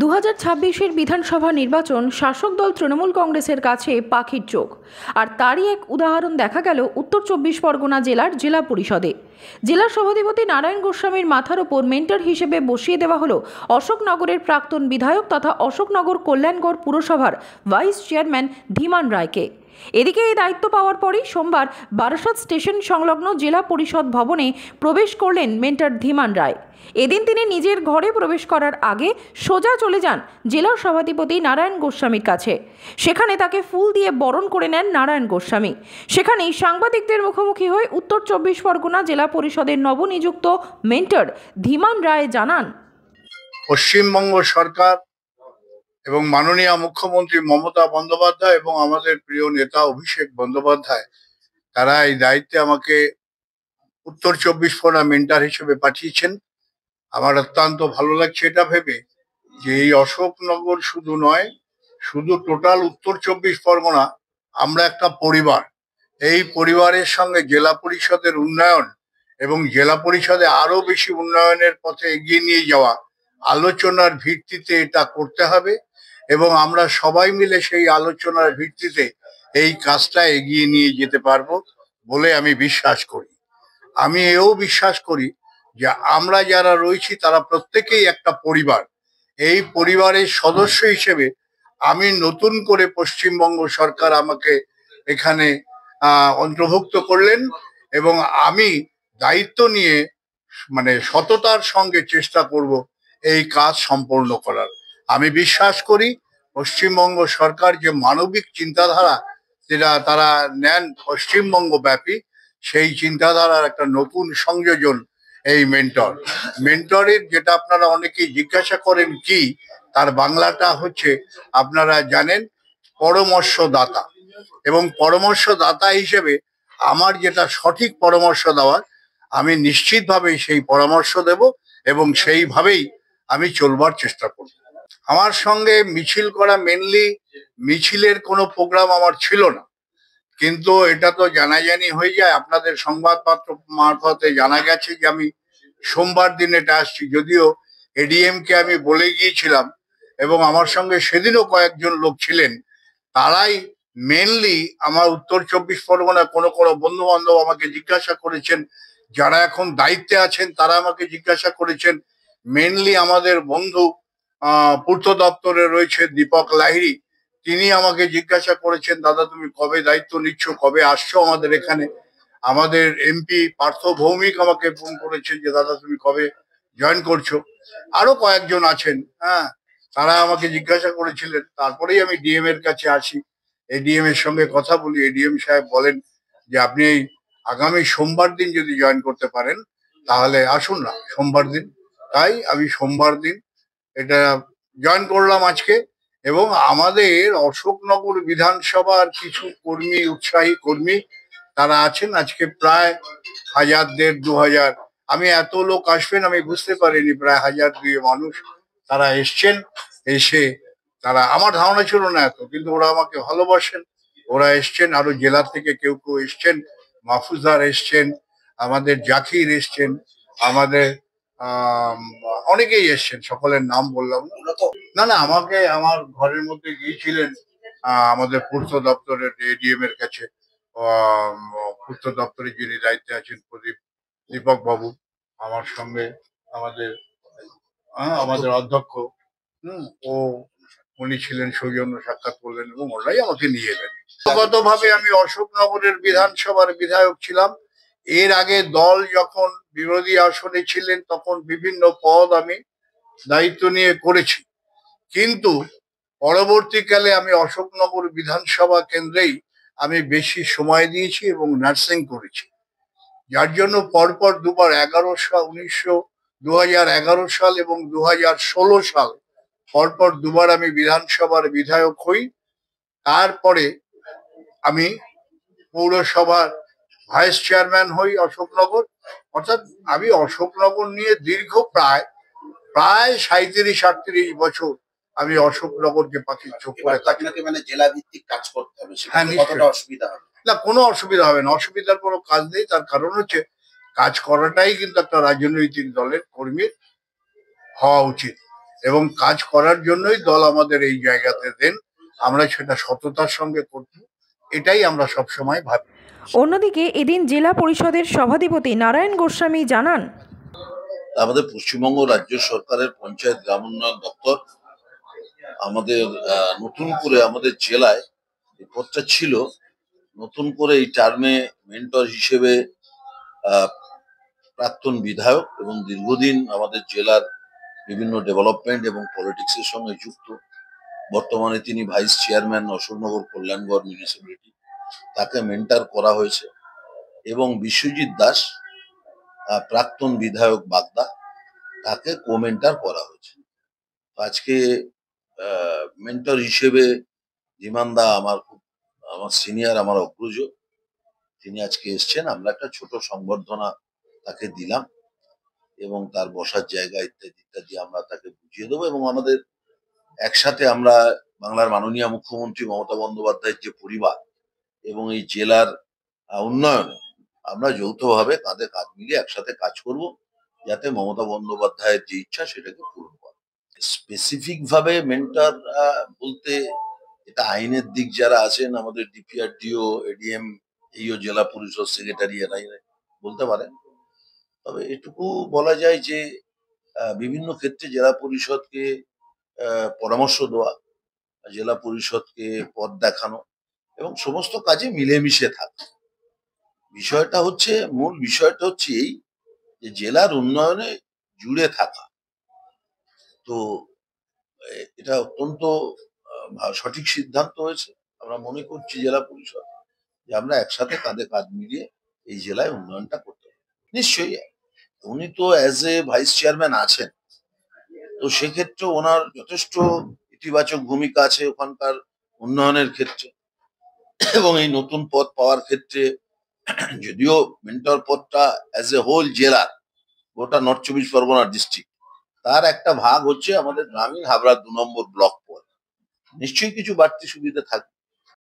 2026-এর বিধানসভা নির্বাচন শাসক দল তৃণমূল কংগ্রেসের কাছে পাখির চোখ। আর তারই এক উদাহরণ দেখা গেল উত্তর 24 পরগনা জেলার জেলা পরিষদে। জেলা সভাধিপতি নারায়ণ গোস্বামীর মাথার ওপর মেন্টর হিসেবে বসিয়ে দেওয়া হলো অশোকনগরের প্রাক্তন বিধায়ক তথা অশোকনগর কল্যাণগড় পুরসভার ভাইস চেয়ারম্যান ধীমান রায়কে। এদিকে এই দায়িত্ব পাওয়ার পরেই সোমবার বারাসাত স্টেশন সংলগ্ন জেলা পরিষদ ভবনে প্রবেশ করলেন মেন্টর ধীমান রায়। এদিন তিনি নিজের ঘরে প্রবেশ করার আগে সোজা চলে যান জেলা সভাধিপতি নারায়ণ গোস্বামীর কাছে। সেখানে তাকে ফুল দিয়ে বরণ করে নেন নারায়ণ গোস্বামী। সেখানেই সাংবাদিকদের মুখোমুখি হয়ে উত্তর 24 পরগনা জেলা পরিষদের নবনিযুক্ত মেন্টর ধীমান রায় জানান, পশ্চিমবঙ্গ সরকার এবং মাননীয় মুখ্যমন্ত্রী মমতা বন্দ্যোপাধ্যায় এবং আমাদের প্রিয় নেতা অভিষেক বন্দ্যোপাধ্যায় তারা এই দায়িত্বে আমাকে উত্তর 24 পরগনা মেন্টর হিসেবে পাঠিয়েছেন। আমার অত্যন্ত ভালো লাগছে এটা ভেবে যে এই অশোকনগর শুধু নয়, শুধু টোটাল উত্তর 24 পরগনা আমরা একটা পরিবার। এই পরিবারের সঙ্গে জেলা পরিষদের উন্নয়ন এবং জেলা পরিষদে আরো বেশি উন্নয়নের পথে এগিয়ে নিয়ে যাওয়া আলোচনার ভিত্তিতে এটা করতে হবে এবং আমরা সবাই মিলে সেই আলোচনার ভিত্তিতে এই কাজটা এগিয়ে নিয়ে যেতে পারবো বলে আমি বিশ্বাস করি। আমি এও বিশ্বাস করি যে আমরা যারা রয়েছি তারা প্রত্যেকেই একটা পরিবার। এই পরিবারের সদস্য হিসেবে আমি নতুন করে পশ্চিমবঙ্গ সরকার আমাকে এখানে অন্তর্ভুক্ত করলেন এবং আমি দায়িত্ব নিয়ে সততার সঙ্গে চেষ্টা করব এই কাজ সম্পন্ন করার। আমি বিশ্বাস করি পশ্চিমবঙ্গ সরকার যে মানবিক চিন্তাধারা যেটা তারা নেন পশ্চিমবঙ্গ ব্যাপী, সেই চিন্তাধারার একটা নতুন সংযোজন এই মেন্টরের যেটা আপনারা অনেকেই জিজ্ঞাসা করেন কি, তার বাংলাটা হচ্ছে আপনারা জানেন পরামর্শদাতা। এবং পরামর্শদাতা হিসেবে আমার যেটা সঠিক পরামর্শ দেওয়ার আমি নিশ্চিতভাবেই সেই পরামর্শ দেব এবং সেইভাবেই আমি চলবার চেষ্টা করব। আমার সঙ্গে মিছিল করা মেনলি মিছিলের কোনো প্রোগ্রাম আমার ছিল না, কিন্তু এটা তো জানাজানি হয়ে যায়, আপনাদের সংবাদপত্র মারফতে জানা গেছে যে আমি সোমবার দিন এটা আসছি। যদিও এডিএম কে আমি বলে গিয়েছিলাম এবং আমার সঙ্গে সেদিনও কয়েকজন লোক ছিলেন, তারাই মেনলি আমার উত্তর 24 পরগনা কোনো কোনো বন্ধু বান্ধব আমাকে জিজ্ঞাসা করেছেন, যারা এখন দায়িত্বে আছেন তারা আমাকে জিজ্ঞাসা করেছেন। মেনলি আমাদের বন্ধু পূর্ত দপ্তরে রয়েছে দীপক লাহিড়ী, তিনি আমাকে জিজ্ঞাসা করেছেন, দাদা তুমি কবে দায়িত্ব নিচ্ছ, কবে আসছো আমাদের এখানে। আমাদের এমপি পার্থ ভৌমিক আমাকে ফোন করেছেন যে দাদা তুমি কবে জয়েন করছো। আরো কয়েকজন আছেন, তারা আমাকে জিজ্ঞাসা করেছিলেন। তারপরেই আমি ডিএম এর কাছে আসি, এডিএম এর সঙ্গে কথা বলি। এডিএম সাহেব বলেন যে আপনি এই আগামী সোমবার দিন যদি জয়েন করতে পারেন তাহলে আসুন না সোমবার দিন। তাই আমি সোমবার দিন এটা জয়েন করলাম আজকে। এবং আমাদের অশোকনগর বিধানসভার কিছু কর্মী, উৎসাহী কর্মী তারা আছেন, আজকে প্রায় 1000-1500, আমি এত লোক আসবেন আমি বুঝতে পারিনি, প্রায় 1000-2 মানুষ তারা এসছেন। এসে তারা, আমার ধারণা ছিল না এত, কিন্তু ওরা আমাকে ভালোবাসেন, ওরা এসছেন। আরো জেলা থেকে কেউ কেউ এসছেন, মাহফুজার এসছেন, আমাদের জাকির এসছেন, আমাদের অনেকেই এসছেন, সকলের নাম বললাম না। না আমাকে আমার ঘরের মধ্যে গিয়েছিলেন আমাদের পূর্ত দপ্তরের এডিএম এর কাছে, পূর্ত দপ্তরে যিনি দায়িত্বে আছেন দীপক বাবু, আমার সঙ্গে আমাদের অধ্যক্ষ ও উনি ছিলেন, সৌজন্য সাক্ষাৎ করলেন এবং ওরাই আমাকে নিয়ে এলেন। ব্যক্তিগতভাবে আমি অশোকনগরের বিধানসভার বিধায়ক ছিলাম। এর আগে দল যখন বিরোধী আসনে ছিলেন তখন বিভিন্ন পদ আমি দায়িত্ব নিয়ে করেছি, কিন্তু পরবর্তীকালে আমি অশোকনগর বিধানসভা কেন্দ্রেই আমি বেশি সময় দিয়েছি এবং নার্সিং করেছি, যার জন্য পরপর দুবার 2011 সাল এবং 2016 সাল পরপর দুবার আমি বিধানসভার বিধায়ক হই। তারপরে আমি পৌরসভার ভাইস চেয়ারম্যান হই অশোকনগর। অর্থাৎ আমি অশোকনগর নিয়ে দীর্ঘ প্রায় 37-38 বছর আমি অশোকনগরকে পাখির চোখ করে থাকি। জেলা ভিত্তিক কাজ করতে হবে, অসুবিধা হবে না? কোনো অসুবিধা হবে না, অসুবিধার কোনো কাজ নেই। তার কারণ হচ্ছে কাজ করাটাই কিন্তু একটা রাজনৈতিক দলের কর্মীর হওয়া উচিত এবং কাজ করার জন্যই দল আমাদের এই জায়গাতে দেন। আমরা সেটা সততার সঙ্গে করব, এটাই আমরা সবসময় ভাবি। অন্যদিকে এদিন জেলা পরিষদের সভাধিপতি নারায়ণ গোস্বামী জানান, আমাদের পশ্চিমবঙ্গ রাজ্য সরকারের পঞ্চায়েত গ্রাম উন্নয়ন দপ্তর আমাদের নতুন করে আমাদের জেলায় এই পদটা ছিল, নতুন করে এই টার্মে মেন্টর হিসেবে প্রাক্তন বিধায়ক এবং দীর্ঘদিন আমাদের জেলার বিভিন্ন ডেভেলপমেন্ট এবং পলিটিক্সের সঙ্গে যুক্ত, বর্তমানে তিনি vice chairman Ashoknagar Kalyangarh municipality, তাকে মেন্টর করা হয়েছে। এবং বিশ্বজিৎ দাস প্রাক্তন বিধায়ক বাগদা, তাকে কো-মেন্টর করা হয়েছে। আজকে মেন্টর হিসেবে ধীমান-দা আমার সিনিয়র, আমার অগ্রজ, তিনি আজকে এসছেন। আমরা একটা ছোট সংবর্ধনা তাকে দিলাম এবং তার বসার জায়গা ইত্যাদি ইত্যাদি আমরা তাকে বুঝিয়ে দেবো। এবং আমাদের একসাথে আমরা বাংলার মাননীয় মুখ্যমন্ত্রী মমতা বন্দ্যোপাধ্যায়ের যে পরিবার এবং এই জেলার উন্নয়নে আমরা যৌথভাবে কাঁধে কাঁধ মিলিয়ে একসাথে কাজ করব, যাতে মমতা বন্দ্যোপাধ্যায়ের যে ইচ্ছা সেটাকে পূরণ করে। স্পেসিফিক ভাবে মেন্টর বলতে, এটা আইনের দিক যারা আছেন, আমাদের ডিপিআরডিও, এডিএম, এইও জেলা পরিষদ সেক্রেটারি, এরাই বলতে পারেন। তবে এটুকু বলা যায় যে বিভিন্ন ক্ষেত্রে জেলা পরিষদকে পরামর্শ দেওয়া, জেলা পরিষদকে পথ দেখানো এবং সমস্ত কাজে মিলেমিশে থাকা। মূল বিষয়টা হচ্ছে এই যে জেলার উন্নয়নে জুড়ে থাকা। তো এটা অত্যন্ত সঠিক সিদ্ধান্ত হয়েছে। আমরা মনে করছি জেলা পরিষদ যে আমরা একসাথে কাঁধে কাঁধ মিলিয়ে এই জেলায় উন্নয়নটা করতে হবে। নিশ্চয়ই উনি তো অ্যাজ এ ভাইস চেয়ারম্যান আছেন, তো সেক্ষেত্রে ওনার যথেষ্ট ইতিবাচক ভূমিকা আছে ওখানকার উন্নয়নের ক্ষেত্রে। এবং এই নতুন পদ পাওয়ার ক্ষেত্রে, যদিও মেন্টর পদটা অ্যাজ এ হোল জেলার, গোটা নর্থ চব্বিশ পরগনা ডিস্ট্রিক্ট, তার একটা ভাগ হচ্ছে আমাদের গ্রামীণ হাবড়া 2 নম্বর ব্লক পদ, নিশ্চয়ই কিছু বাড়তি সুবিধা থাকবে।